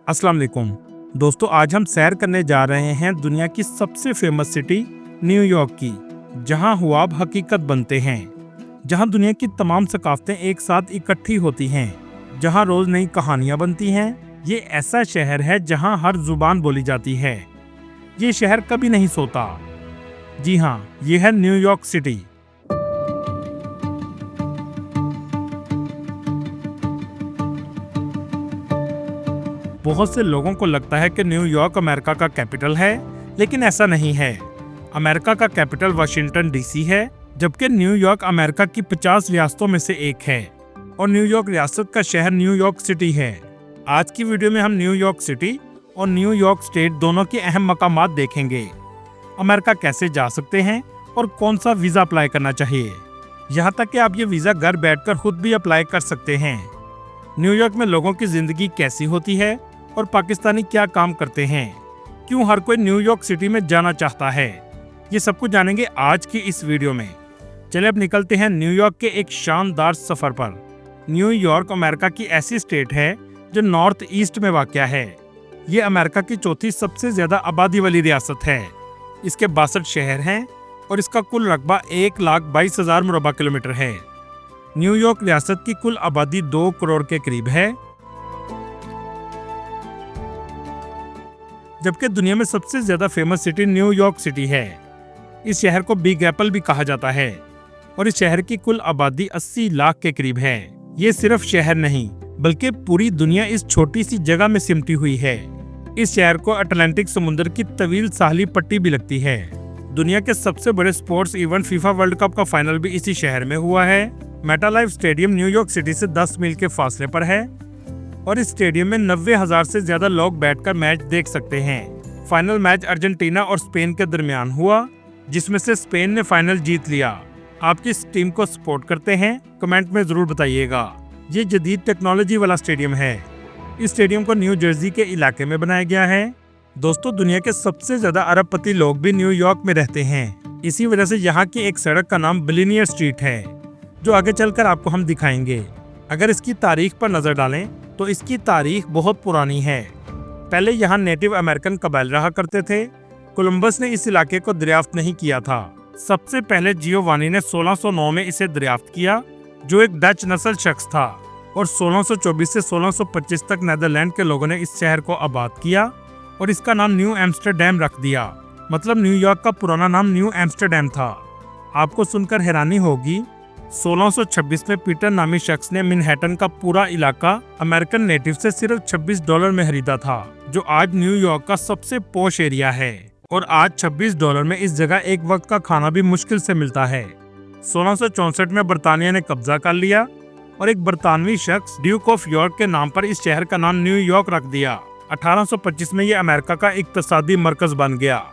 अस्सलाम वालेकुम दोस्तों, आज हम सैर करने जा रहे हैं दुनिया की सबसे फेमस सिटी न्यूयॉर्क की, जहां ख्वाब हकीकत बनते हैं, जहां दुनिया की तमाम सकाफतें एक साथ इकट्ठी होती हैं, जहां रोज नई कहानियां बनती हैं। ये ऐसा शहर है जहां हर जुबान बोली जाती है। ये शहर कभी नहीं सोता। जी हाँ, ये है न्यूयॉर्क सिटी। बहुत से लोगों को लगता है कि न्यूयॉर्क अमेरिका का कैपिटल है, लेकिन ऐसा नहीं है। अमेरिका का कैपिटल वाशिंगटन डीसी है, जबकि न्यूयॉर्क अमेरिका की 50 रियासतों में से एक है और न्यूयॉर्क रियासत का शहर न्यूयॉर्क सिटी है। आज की वीडियो में हम न्यूयॉर्क सिटी और न्यूयॉर्क स्टेट दोनों के अहम मकामात देखेंगे। अमेरिका कैसे जा सकते हैं और कौन सा वीजा अप्लाई करना चाहिए, यहाँ तक कि आप ये वीजा घर बैठकर खुद भी अप्लाई कर सकते हैं। न्यूयॉर्क में लोगों की जिंदगी कैसी होती है और पाकिस्तानी क्या काम करते हैं, क्यों हर कोई न्यूयॉर्क सिटी में जाना चाहता है, ये सब कुछ जानेंगे आज की इस वीडियो में। चलिए अब निकलते हैं न्यूयॉर्क के एक शानदार सफर पर। न्यूयॉर्क अमेरिका की ऐसी स्टेट है जो नॉर्थ ईस्ट में वाक़या है। ये अमेरिका की चौथी सबसे ज्यादा आबादी वाली रियासत है। इसके 62 शहर हैं और इसका कुल रकबा 1,22,000 मुरबा किलोमीटर है। न्यूयॉर्क रियासत की कुल आबादी 2 करोड़ के करीब है, जबकि दुनिया में सबसे ज्यादा फेमस सिटी न्यूयॉर्क सिटी है। इस शहर को बिग एप्पल भी कहा जाता है और इस शहर की कुल आबादी 80 लाख के करीब है। ये सिर्फ शहर नहीं, बल्कि पूरी दुनिया इस छोटी सी जगह में सिमटी हुई है। इस शहर को अटलांटिक समुद्र की तवील साहली पट्टी भी लगती है। दुनिया के सबसे बड़े sports event FIFA world cup का फाइनल भी इसी शहर में हुआ है। मेटालाइफ स्टेडियम न्यूयॉर्क सिटी से 10 मील के फासले पर है और इस स्टेडियम में 90,000 से ज्यादा लोग बैठकर मैच देख सकते हैं। फाइनल मैच अर्जेंटीना और स्पेन के दरमियान हुआ, जिसमें से स्पेन ने फाइनल जीत लिया। आप किस टीम को सपोर्ट करते हैं, कमेंट में जरूर बताइएगा। ये जदीद टेक्नोलॉजी वाला स्टेडियम है। इस स्टेडियम को न्यू जर्सी के इलाके में बनाया गया है। दोस्तों, दुनिया के सबसे ज्यादा अरबपति लोग भी न्यूयॉर्क में रहते हैं। इसी वजह से यहाँ की एक सड़क का नाम बिलियनियर स्ट्रीट है, जो आगे चलकर आपको हम दिखाएंगे। अगर इसकी तारीख पर नजर डालें तो इसकी तारीख बहुत पुरानी है। पहले यहाँ नेटिव अमेरिकन कबाइल रहा करते थे। कोलंबस ने इस इलाके को दरियाफ्त नहीं किया था। सबसे पहले जियोवानी ने 1609 में इसे दरियाफ्त किया, जो एक डच नस्ल शख्स था, और 1624 से 1625 तक नीदरलैंड के लोगों ने इस शहर को आबाद किया और इसका नाम न्यू एम्स्टरडैम रख दिया। मतलब न्यूयॉर्क का पुराना नाम न्यू एम्स्टरडैम था। आपको सुनकर हैरानी होगी, 1626 में पीटर नामी शख्स ने मैनहट्टन का पूरा इलाका अमेरिकन नेटिव से सिर्फ $26 में खरीदा था, जो आज न्यूयॉर्क का सबसे पॉश एरिया है। और आज $26 में इस जगह एक वक्त का खाना भी मुश्किल से मिलता है। 1664 में बरतानिया ने कब्जा कर लिया और एक बरतानवी शख्स ड्यूक ऑफ यॉर्क के नाम पर इस शहर का नाम न्यूयॉर्क रख दिया। 1825 में यह अमेरिका का इक्तिसादी मरकज बन गया,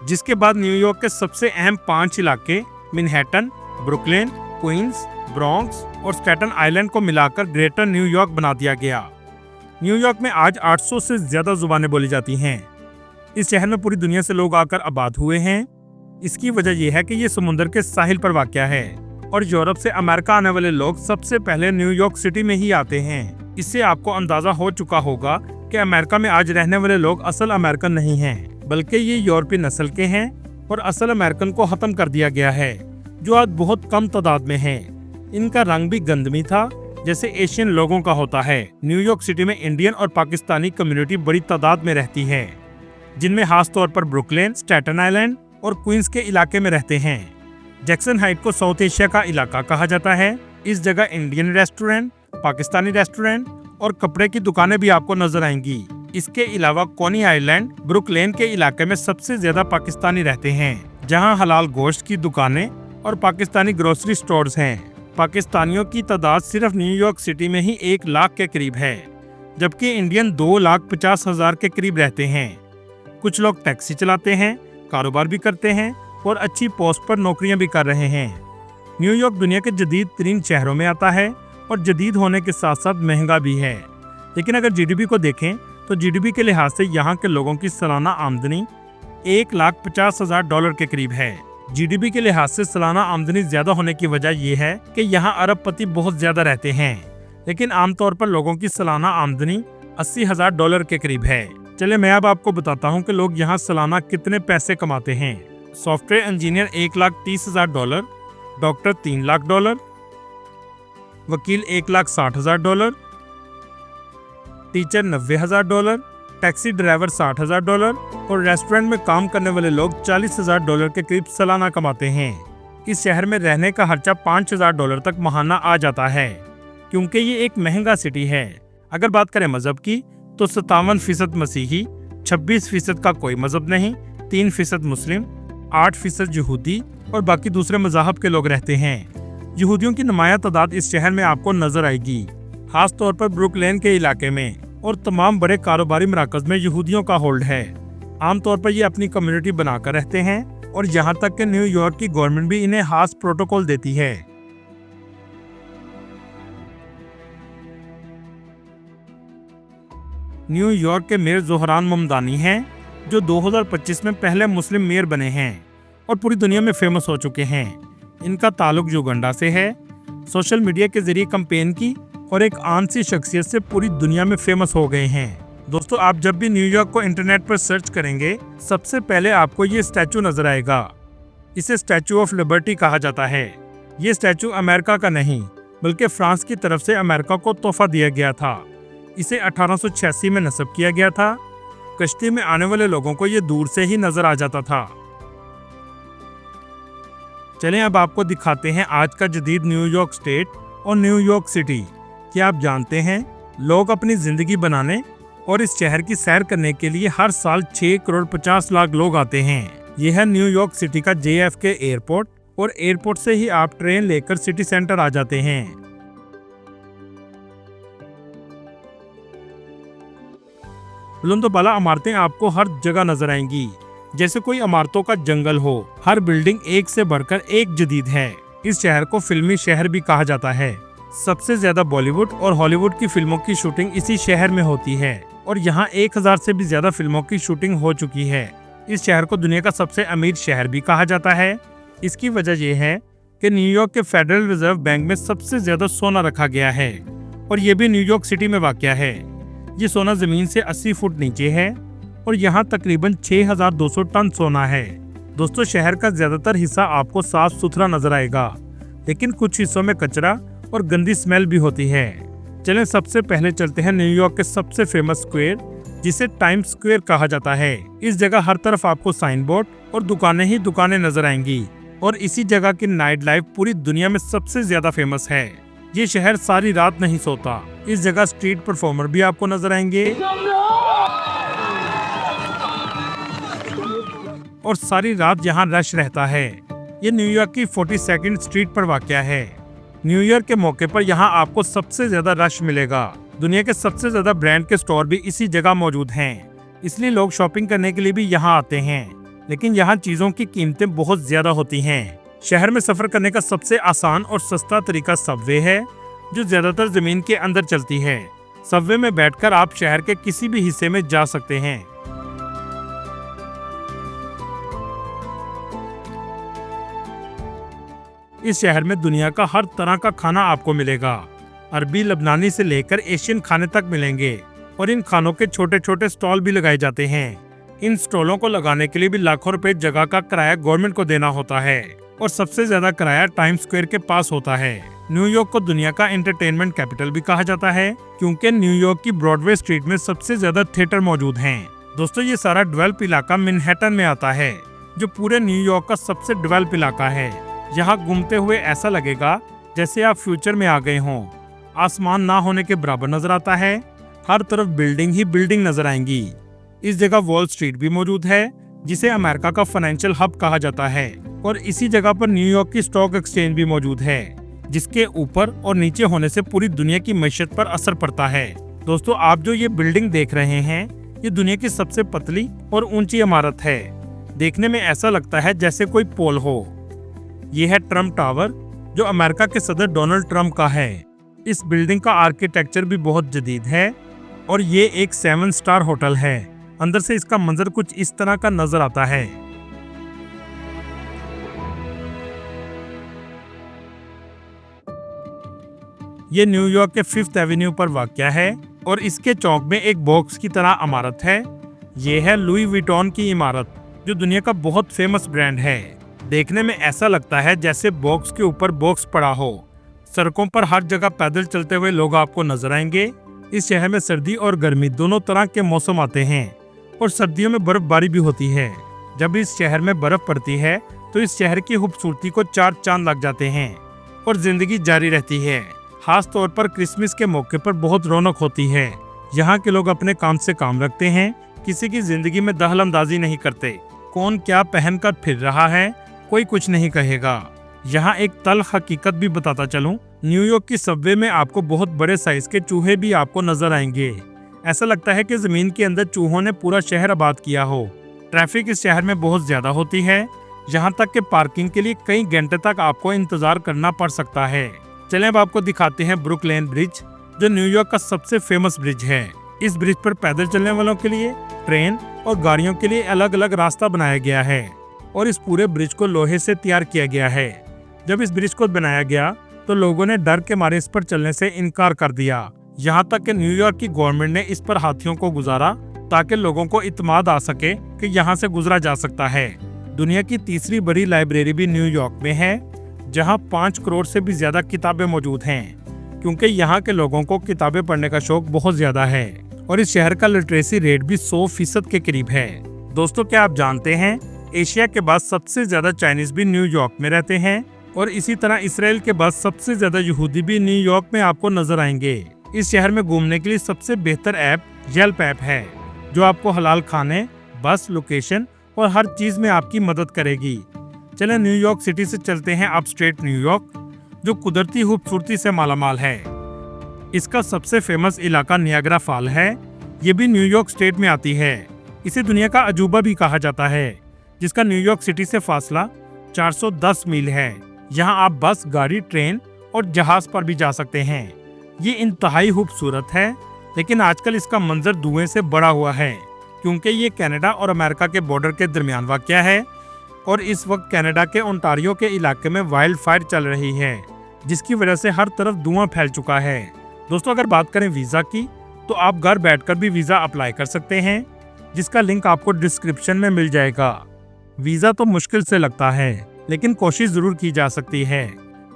जिसके बाद न्यूयॉर्क के सबसे अहम 5 इलाके मैनहट्टन, ब्रुकलिन, क्वींस, ब्रॉन्क्स और स्टैटन आइलैंड को मिलाकर ग्रेटर न्यूयॉर्क बना दिया गया। न्यूयॉर्क में आज 800 से ज्यादा जुबानें बोली जाती हैं। इस शहर में पूरी दुनिया से लोग आकर आबाद हुए हैं। इसकी वजह यह है कि ये समुद्र के साहिल पर वाक़या है और यूरोप से अमेरिका आने वाले लोग सबसे पहले न्यूयॉर्क सिटी में ही आते हैं। इससे आपको अंदाजा हो चुका होगा कि अमेरिका में आज रहने वाले लोग असल अमेरिकन नहीं हैं, बल्कि ये यूरोपीय नस्ल के हैं और असल अमेरिकन को खत्म कर दिया गया है, जो आज बहुत कम तादाद में है। इनका रंग भी गंदमी था, जैसे एशियन लोगों का होता है। न्यूयॉर्क सिटी में इंडियन और पाकिस्तानी कम्युनिटी बड़ी तादाद में रहती है, जिनमें खास तौर पर ब्रुकलिन, स्टैटन आइलैंड और क्वींस के इलाके में रहते हैं। जैक्सन हाइट को साउथ एशिया का इलाका कहा जाता है। इस जगह इंडियन रेस्टोरेंट, पाकिस्तानी रेस्टोरेंट और कपड़े की दुकानें भी आपको नजर आएंगी। इसके अलावा कॉनी आइलैंड, ब्रुकलिन के इलाके में सबसे ज्यादा पाकिस्तानी रहते हैं, जहाँ हलाल गोश्त की दुकानें और पाकिस्तानी ग्रोसरी स्टोर्स हैं। पाकिस्तानियों की तादाद सिर्फ न्यूयॉर्क सिटी में ही 1 लाख के करीब है, जबकि इंडियन 2,50,000 के करीब रहते हैं। कुछ लोग टैक्सी चलाते हैं, कारोबार भी करते हैं और अच्छी पोस्ट पर नौकरियां भी कर रहे हैं। न्यूयॉर्क दुनिया के जदीद तरीन शहरों में आता है और जदीद होने के साथ साथ महंगा भी है। लेकिन अगर जीडीपी को देखें तो जीडीपी के लिहाज से यहाँ के लोगों की सालाना आमदनी $1,50,000 के करीब है। जीडीपी के लिहाज से सालाना आमदनी ज्यादा होने की वजह यह है कि यहाँ अरबपति बहुत ज्यादा रहते हैं, लेकिन आमतौर पर लोगों की सालाना आमदनी $80,000 के करीब है। चले मैं अब आपको बताता हूँ कि लोग यहाँ सालाना कितने पैसे कमाते हैं। सॉफ्टवेयर इंजीनियर $1,30,000, डॉक्टर $3 लाख, वकील $1,60,000, टीचर $90,000, टैक्सी ड्राइवर $60,000 और रेस्टोरेंट में काम करने वाले लोग $40,000 के करीब सालाना कमाते हैं। इस शहर में रहने का खर्चा $5,000 तक माहाना आ जाता है, क्योंकि ये एक महंगा सिटी है। अगर बात करें मजहब की तो 57% मसीही, 26% का कोई मजहब नहीं, 3% मुस्लिम, 8% यहूदी और बाकी दूसरे मज़ाहब के लोग रहते हैं। यहूदियों की नुमाया तादाद इस शहर में आपको नजर आएगी, खास तौर पर ब्रुकलेन के इलाके में, और तमाम बड़े कारोबारी मराकज में यहूदियों का होल्ड है। आमतौर पर ये अपनी कम्युनिटी बनाकर रहते हैं और यहाँ तक कि न्यूयॉर्क की गवर्नमेंट भी इन्हें खास प्रोटोकॉल देती है। न्यूयॉर्क के मेयर जोहरान ममदानी हैं, जो 2025 में पहले मुस्लिम मेयर बने हैं और पूरी दुनिया में फेमस हो चुके हैं। इनका ताल्लुक युगांडा से है। सोशल मीडिया के जरिए कैंपेन की और एक आम सी शख्सियत से पूरी दुनिया में फेमस हो गए हैं। दोस्तों, आप जब भी न्यूयॉर्क को इंटरनेट पर सर्च करेंगे, सबसे पहले आपको ये स्टैचू नजर आएगा। इसे स्टैचू ऑफ लिबर्टी कहा जाता है। ये स्टैचू अमेरिका का नहीं, बल्कि फ्रांस की तरफ से अमेरिका को तोहफा दिया गया था। इसे 1886 में नस्ब किया गया था। कश्ती में आने वाले लोगों को ये दूर से ही नजर आ जाता था। चलें अब आपको दिखाते हैं आज का जदीद न्यूयॉर्क स्टेट और न्यूयॉर्क सिटी। क्या आप जानते हैं, लोग अपनी जिंदगी बनाने और इस शहर की सैर करने के लिए हर साल 6,50,00,000 लोग आते हैं। यह है न्यूयॉर्क सिटी का JFK एयरपोर्ट, और एयरपोर्ट से ही आप ट्रेन लेकर सिटी सेंटर आ जाते हैं। बुलंद बाला इमारतें आपको हर जगह नजर आएंगी, जैसे कोई इमारतों का जंगल हो। हर बिल्डिंग एक से बढ़कर एक जदीद है। इस शहर को फिल्मी शहर भी कहा जाता है। सबसे ज्यादा बॉलीवुड और हॉलीवुड की फिल्मों की शूटिंग इसी शहर में होती है और यहाँ 1000 से भी ज्यादा फिल्मों की शूटिंग हो चुकी है। इस शहर को दुनिया का सबसे अमीर शहर भी कहा जाता है। इसकी वजह यह है कि न्यूयॉर्क के फेडरल रिजर्व बैंक में सबसे ज्यादा सोना रखा गया है, और ये भी न्यूयॉर्क सिटी में वाक़या है। ये सोना जमीन से 80 फुट नीचे है और यहाँ तकरीबन 6200 टन सोना है। दोस्तों, शहर का ज्यादातर हिस्सा आपको साफ सुथरा नजर आएगा, लेकिन कुछ हिस्सों में कचरा और गंदी स्मेल भी होती है। चलें सबसे पहले चलते हैं न्यूयॉर्क के सबसे फेमस स्क्वायर, जिसे टाइम्स स्क्वायर कहा जाता है। इस जगह हर तरफ आपको साइन बोर्ड और दुकानें ही दुकानें नजर आएंगी, और इसी जगह की नाइट लाइफ पूरी दुनिया में सबसे ज्यादा फेमस है। ये शहर सारी रात नहीं सोता। इस जगह स्ट्रीट परफॉर्मर भी आपको नजर आएंगे और सारी रात यहाँ रश रहता है। ये न्यूयॉर्क की 42nd स्ट्रीट पर वाक़या है। न्यूयॉर्क के मौके पर यहाँ आपको सबसे ज्यादा रश मिलेगा। दुनिया के सबसे ज्यादा ब्रांड के स्टोर भी इसी जगह मौजूद हैं, इसलिए लोग शॉपिंग करने के लिए भी यहाँ आते हैं। लेकिन यहाँ चीजों की कीमतें बहुत ज्यादा होती हैं। शहर में सफर करने का सबसे आसान और सस्ता तरीका सबवे है, जो ज्यादातर जमीन के अंदर चलती है। सबवे में बैठकर आप शहर के किसी भी हिस्से में जा सकते हैं। इस शहर में दुनिया का हर तरह का खाना आपको मिलेगा। अरबी, लबनानी से लेकर एशियन खाने तक मिलेंगे, और इन खानों के छोटे छोटे स्टॉल भी लगाए जाते हैं। इन स्टॉलों को लगाने के लिए भी लाखों रुपए जगह का किराया गवर्नमेंट को देना होता है, और सबसे ज्यादा किराया टाइम्स स्क्वायर के पास होता है। न्यूयॉर्क को दुनिया का एंटरटेनमेंट कैपिटल भी कहा जाता है, क्योंकि न्यूयॉर्क की ब्रॉडवे स्ट्रीट में सबसे ज्यादा थिएटर मौजूद हैं। दोस्तों, ये सारा डेवलप इलाका मैनहट्टन में आता है, जो पूरे न्यूयॉर्क का सबसे डेवलप इलाका है। यहाँ घूमते हुए ऐसा लगेगा जैसे आप फ्यूचर में आ गए हों। आसमान ना होने के बराबर नजर आता है। हर तरफ बिल्डिंग ही बिल्डिंग नजर आएंगी। इस जगह वॉल स्ट्रीट भी मौजूद है, जिसे अमेरिका का फाइनेंशियल हब कहा जाता है, और इसी जगह पर न्यूयॉर्क की स्टॉक एक्सचेंज भी मौजूद है, जिसके ऊपर और नीचे होने से पूरी दुनिया की मईशत पर असर पड़ता है। दोस्तों, आप जो ये बिल्डिंग देख रहे हैं, ये दुनिया की सबसे पतली और ऊंची इमारत है। देखने में ऐसा लगता है जैसे कोई पोल हो। ये है ट्रम्प टावर, जो अमेरिका के सदर डोनाल्ड ट्रम्प का है। इस बिल्डिंग का आर्किटेक्चर भी बहुत जदीद है, और ये एक 7 स्टार होटल है। अंदर से इसका मंजर कुछ इस तरह का नजर आता है। ये न्यूयॉर्क के 5th एवेन्यू पर वाक़या है। और इसके चौक में एक बॉक्स की तरह इमारत है। ये है लुई विटॉन की इमारत, जो दुनिया का बहुत फेमस ब्रांड है। देखने में ऐसा लगता है जैसे बॉक्स के ऊपर बॉक्स पड़ा हो। सड़कों पर हर जगह पैदल चलते हुए लोग आपको नजर आएंगे। इस शहर में सर्दी और गर्मी दोनों तरह के मौसम आते हैं और सर्दियों में बर्फबारी भी होती है। जब इस शहर में बर्फ पड़ती है तो इस शहर की खूबसूरती को चार चांद लग जाते हैं और जिंदगी जारी रहती है। खास तौर पर क्रिसमस के मौके पर बहुत रौनक होती है। यहाँ के लोग अपने काम से काम रखते हैं, किसी की जिंदगी में दखल अंदाजी नहीं करते। कौन क्या पहनकर फिर रहा है कोई कुछ नहीं कहेगा। यहाँ एक तल्ख हकीकत भी बताता चलूं, न्यूयॉर्क की सबवे में आपको बहुत बड़े साइज के चूहे भी आपको नजर आएंगे। ऐसा लगता है कि जमीन के अंदर चूहों ने पूरा शहर आबाद किया हो। ट्रैफिक इस शहर में बहुत ज्यादा होती है, यहाँ तक कि पार्किंग के लिए कई घंटे तक आपको इंतजार करना पड़ सकता है। चलें अब आपको दिखाते हैं ब्रुकलेन ब्रिज, जो न्यूयॉर्क का सबसे फेमस ब्रिज है। इस ब्रिज पर पैदल चलने वालों के लिए, ट्रेन और गाड़ियों के लिए अलग अलग रास्ता बनाया गया है और इस पूरे ब्रिज को लोहे से तैयार किया गया है। जब इस ब्रिज को बनाया गया तो लोगों ने डर के मारे इस पर चलने से इनकार कर दिया। यहाँ तक कि न्यूयॉर्क की गवर्नमेंट ने इस पर हाथियों को गुजारा ताकि लोगों को इत्मीनान आ सके कि यहाँ से गुजरा जा सकता है। दुनिया की तीसरी बड़ी लाइब्रेरी भी न्यूयॉर्क में है, जहाँ 5 करोड़ से भी ज्यादा किताबें मौजूद हैं, क्योंकि यहाँ के लोगों को किताबें पढ़ने का शौक बहुत ज्यादा है। और इस शहर का लिटरेसी रेट भी 100% के करीब है। दोस्तों, क्या आप जानते हैं एशिया के बाद सबसे ज्यादा चाइनीज भी न्यूयॉर्क में रहते हैं और इसी तरह इसराइल के बाद सबसे ज्यादा यहूदी भी न्यूयॉर्क में आपको नजर आएंगे। इस शहर में घूमने के लिए सबसे बेहतर ऐप येल्प ऐप है, जो आपको हलाल खाने, बस, लोकेशन और हर चीज में आपकी मदद करेगी। चलें न्यूयॉर्क सिटी से चलते हैं अपस्टेट न्यूयॉर्क, जो कुदरती खूबसूरती से मालामाल है। इसका सबसे फेमस इलाका नियाग्रा फॉल है। ये भी न्यूयॉर्क स्टेट में आती है। इसे दुनिया का अजूबा भी कहा जाता है, जिसका न्यूयॉर्क सिटी से फासला 410 मील है। यहाँ आप बस, गाड़ी, ट्रेन और जहाज पर भी जा सकते हैं। ये इंतहाई खूबसूरत है, लेकिन आजकल इसका मंजर धुएं से बड़ा हुआ है, क्योंकि ये कनाडा और अमेरिका के बॉर्डर के दरमियान वाक़या है और इस वक्त कनाडा के ओंटारियो के इलाके में वाइल्ड फायर चल रही है, जिसकी वजह से हर तरफ धुआं फैल चुका है। दोस्तों, अगर बात करें वीज़ा की, तो आप घर बैठकर भी वीज़ा अप्लाई कर सकते हैं, जिसका लिंक आपको डिस्क्रिप्शन में मिल जाएगा। वीज़ा तो मुश्किल से लगता है, लेकिन कोशिश ज़रूर की जा सकती है।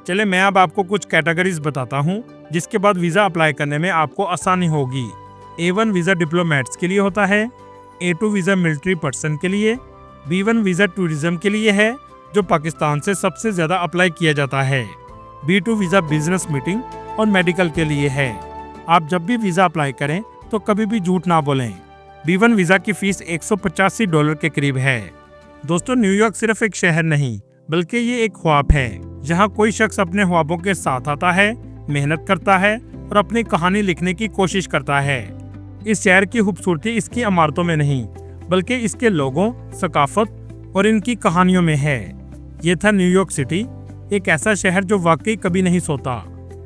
चले मैं अब आपको कुछ कैटेगरीज बताता हूँ, जिसके बाद वीज़ा अप्लाई करने में आपको आसानी होगी। A1 वीज़ा डिप्लोमेट्स के लिए होता है, A2 वीज़ा मिलिट्री पर्सन के लिए, B1 वीज़ा टूरिज्म के लिए है, जो पाकिस्तान से सबसे ज़्यादा अप्लाई किया जाता है, B2 वीज़ा बिजनेस मीटिंग और मेडिकल के लिए है। आप जब भी वीज़ा अप्लाई करें तो कभी भी झूठ ना बोलें। B1 वीज़ा की फीस $185 के करीब है। दोस्तों, न्यूयॉर्क सिर्फ एक शहर नहीं, बल्कि ये एक ख्वाब है, जहाँ कोई शख्स अपने ख्वाबों के साथ आता है, मेहनत करता है और अपनी कहानी लिखने की कोशिश करता है। इस शहर की खूबसूरती इसकी इमारतों में नहीं, बल्कि इसके लोगों, सकाफत और इनकी कहानियों में है। ये था न्यूयॉर्क सिटी, एक ऐसा शहर जो वाकई कभी नहीं सोता।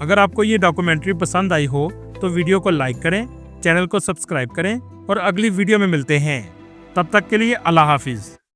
अगर आपको ये डॉक्यूमेंट्री पसंद आई हो तो वीडियो को लाइक करें, चैनल को सब्सक्राइब करें और अगली वीडियो में मिलते हैं। तब तक के लिए अल्लाह हाफिज।